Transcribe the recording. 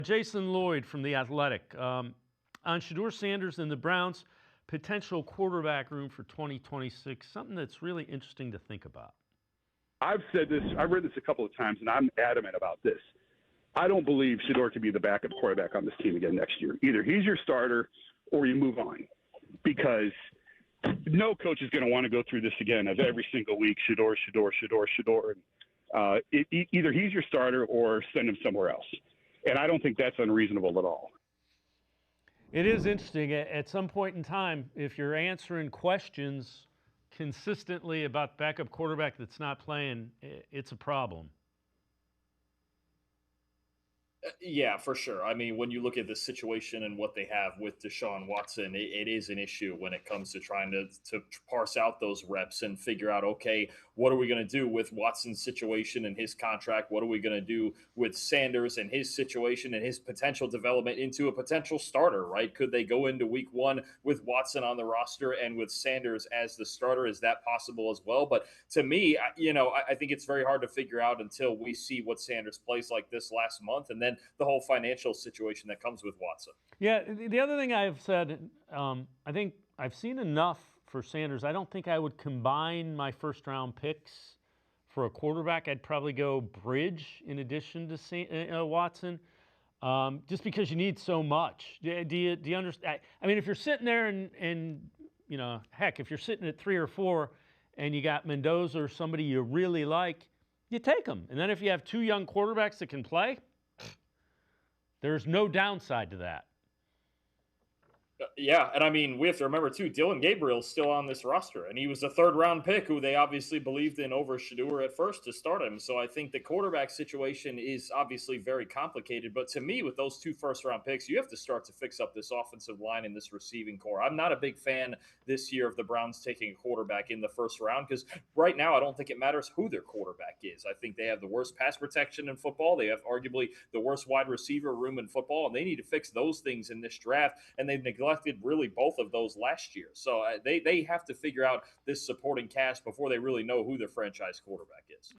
Jason Lloyd from The Athletic. On Shedeur Sanders and the Browns' potential quarterback room for 2026, something that's really interesting to think about. I've said this, I've read this a couple of times, and I'm adamant about this. I don't believe Shedeur can be the backup quarterback on this team again next year. Either he's your starter or you move on, because no coach is going to want to go through this again of every single week, Shedeur. Either he's your starter or send him somewhere else. And I don't think that's unreasonable at all. It is interesting. At some point in time, if you're answering questions consistently about backup quarterback that's not playing, it's a problem. Yeah, for sure. I mean, when you look at the situation and what they have with Deshaun Watson, it is an issue when it comes to trying to parse out those reps and figure out, okay, what are we going to do with Watson's situation and his contract? What are we going to do with Sanders and his situation and his potential development into a potential starter, right? Could they go into week one with Watson on the roster and with Sanders as the starter? Is that possible as well? But to me, I think it's very hard to figure out until we see what Sanders plays like this last month, and then the whole financial situation that comes with Watson. Yeah, the other thing I've said, I think I've seen enough for Sanders. I don't think I would combine my first-round picks for a quarterback. I'd probably go bridge in addition to Watson, just because you need so much. Do you understand? I mean, if you're sitting there and heck, if you're sitting at 3 or 4 and you got Mendoza or somebody you really like, you take them. And then if you have 2 young quarterbacks that can play, there's no downside to that. Yeah, and I mean, we have to remember, too, Dylan Gabriel's still on this roster, and he was a third-round pick who they obviously believed in over Shedeur at first to start him. So I think the quarterback situation is obviously very complicated. But to me, with those 2 first-round picks, you have to start to fix up this offensive line and this receiving core. I'm not a big fan this year of the Browns taking a quarterback in the first round, because right now I don't think it matters who their quarterback is. I think they have the worst pass protection in football. They have arguably the worst wide receiver room in football, and they need to fix those things in this draft, and they've neglected really both of those last year. So they have to figure out this supporting cast before they really know who their franchise quarterback is.